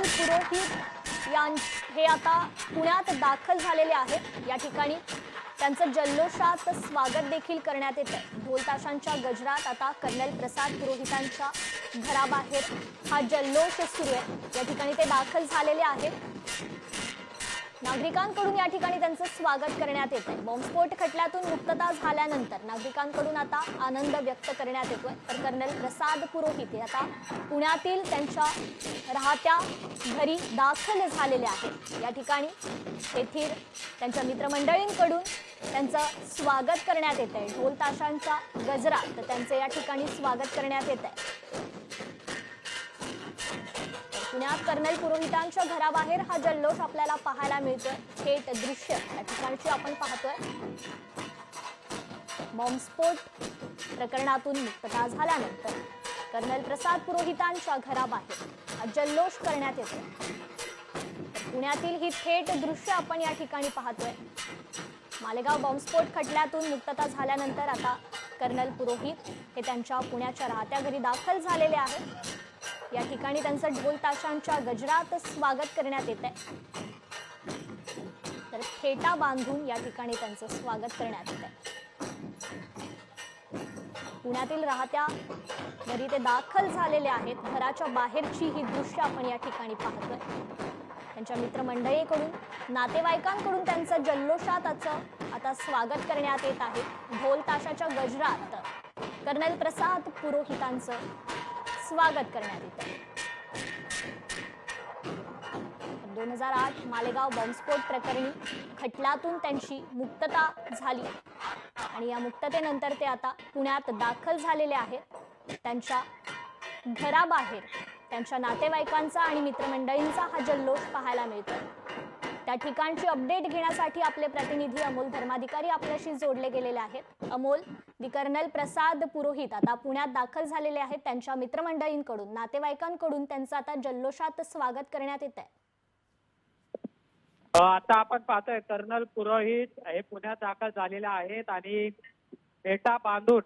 Colonel पुरोहित हे आता पुण्यात दाखल झालेले आहेत। या ठिकाणी त्यांचं जल्लोषात स्वागत देखील करण्यात येत आहे। ढोल ताशांच्या गजरात आता कर्नल प्रसाद पुरोहितांच्या घराबाहेर हा जल्लोष सुरू आहे। या ठिकाणी ते दाखल झालेले आहेत। नागरिकांकडून या ठिकाणी त्यांचं स्वागत करण्यात येत आहे। बॉम्बस्फोट खटल्यातून मुक्तता झाल्यानंतर नागरिकांकडून आता आनंद व्यक्त करण्यात येतोय। तर कर्नल प्रसाद पुरोहित हे आता पुण्यातील त्यांच्या राहत्या घरी दाखल झालेले आहेत। या ठिकाणी तेथील त्यांच्या मित्रमंडळींकडून त्यांचं स्वागत करण्यात येत आहे। ढोल ताशांच्या गजरात त्यांचे या ठिकाणी स्वागत करण्यात येत आहे। पुण्यात कर्नल पुरोहितांच्या घराबाहेर हा जल्लोष आपल्याला पाहायला मिळतोय। थेट दृश्य या ठिकाणची आपण पाहतोय। बॉम्बस्फोट प्रकरणातून मुक्तता झाल्यानंतर कर्नल प्रसाद पुरोहितांच्या घराबाहेर हा जल्लोष करण्यात येतोय। पुण्यातील ही थेट दृश्य आपण या ठिकाणी पाहतोय। मालेगाव बॉम्बस्फोट खटल्यातून मुक्तता झाल्यानंतर आता कर्नल पुरोहित हे त्यांच्या पुण्याच्या राहत्या घरी दाखल झालेले आहेत। या ठिकाणी त्यांचं ढोल ताशांच्या गजरात स्वागत करण्यात येत आहे। तर फेटा बांधून या ठिकाणी त्यांचं स्वागत करण्यात येत आहे। पुण्यातील राहत्या घरी ते दाखल झालेले आहेत। घराच्या बाहेरची ही दृश्य आपण या ठिकाणी पाहतोय। त्यांच्या मित्रमंडळीकडून नातेवाईकांकडून त्यांचं जल्लोषात आता स्वागत करण्यात येत आहे। ढोल ताशाच्या गजरात कर्नल प्रसाद पुरोहितांचं स्वागत करण्यात येत आहे। 2008 मालेगाव बॉम्बस्फोट प्रकरणी खटल्यातून त्यांची मुक्तता झाली आणि या मुक्ततेनंतर ते आता पुण्यात दाखल झालेले आहेत। त्यांच्या घराबाहेर त्यांच्या नातेवाईकांचा आणि मित्रमंडळींचा हा जल्लोष पाहायला मिळतोय। त्या ठिकाणची अपडेट घेण्यासाठी आपले प्रतिनिधी अमोल धर्माधिकारी आपल्याशी जोडले गेलेले आहेत। अमोल, कर्नल प्रसाद पुरोहित आता पुण्यात दाखल झालेले आहेत। त्यांच्या मित्रमंडळींकडून नातेवाईकांकडून त्यांचं आता जल्लोषात स्वागत करण्यात येत आहे। आता आपण पाहतोय कर्नल पुरोहित हे पुण्यात दाखल झालेले आहेत आणि फेटा बांधून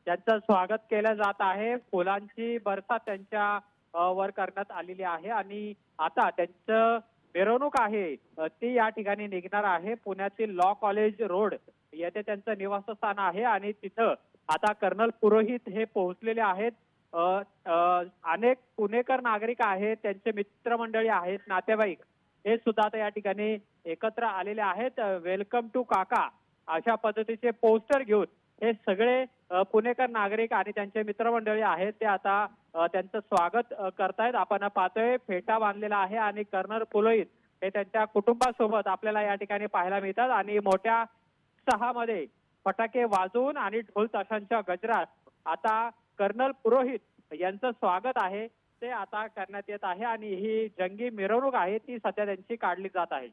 त्यांचं स्वागत केलं जात आहे। फुलांची बरसात त्यांच्या वर करण्यात आलेली आहे आणि आता त्यांचं मिरवणूक आहे ती या ठिकाणी निघणार आहे। पुण्यातील लॉ कॉलेज रोड येथे त्यांचं निवासस्थान आहे आणि तिथं आता कर्नल पुरोहित हे पोहोचलेले आहेत। अनेक पुणेकर नागरिक आहेत, त्यांचे मित्रमंडळी आहेत, नातेवाईक हे सुद्धा आता या ठिकाणी एकत्र आलेले आहेत। वेलकम टू काका अशा पद्धतीचे पोस्टर घेऊन हे सगळे पुणेकर नागरिक आणि त्यांचे मित्रमंडळी आहेत ते आता त्यांचं स्वागत करतायत। आपण पाहतोय फेटा बांधलेला आहे आणि कर्नल पुरोहित हे त्यांच्या कुटुंबासोबत आपल्याला या ठिकाणी पाहायला मिळतात आणि मोठ्या उत्साहामध्ये फटाके वाजवून आणि ढोल ताशांच्या गजरात आता कर्नल पुरोहित यांचं स्वागत आहे ते आता करण्यात येत आहे आणि ही जंगी मिरवणूक आहे ती सध्या त्यांची काढली जात आहे।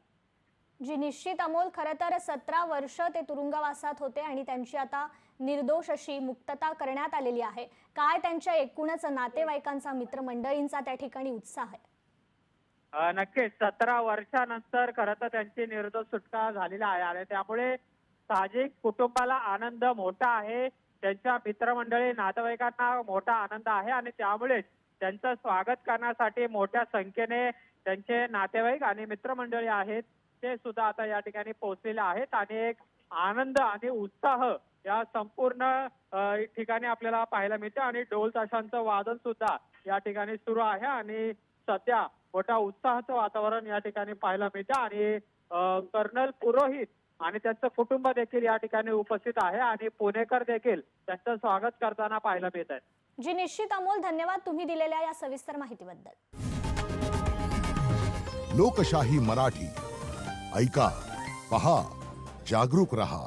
जी निश्चित अमोल, खरं तर 17 वर्ष ते तुरुंगवासात होते आणि त्यांची आता निर्दोष अशी मुक्तता करण्यात आलेली आहे। काय त्यांच्या एकूणच नातेवाईकांचा मित्रमंडळींचा त्या ठिकाणी उत्साह आहे? नक्कीच 17 वर्षानंतर खरं तर त्यांची निर्दोष सुटका झालेली आहे आणि त्यामुळे साहजिक कुटुंबाला आनंद मोठा आहे, त्यांच्या मित्रमंडळी नातेवाईकांना मोठा आनंद आहे आणि त्यामुळे त्यांचं स्वागत करण्यासाठी मोठ्या संख्येने त्यांचे नातेवाईक आणि मित्रमंडळी आहेत ते सुद्धा आता या ठिकाणी पोहोचलेले आहेत आणि एक आनंद आणि उत्साह या संपूर्ण ठिकाणी आपल्याला पाहायला मिळते आणि ढोल ताशांचं वादन सुद्धा या ठिकाणी सुरू आहे आणि सध्या मोठा उत्साहाचं वातावरण या ठिकाणी पाहायला मिळते आणि कर्नल पुरोहित आणि त्यांचं कुटुंब देखील या ठिकाणी उपस्थित आहे आणि पुणेकर देखील त्यांचं स्वागत करताना पाहायला मिळत आहे। जी निश्चित अमोल, धन्यवाद तुम्ही दिलेल्या या सविस्तर माहितीबद्दल। लोकशाही मराठी ऐका, पहा, जागरूक रहा।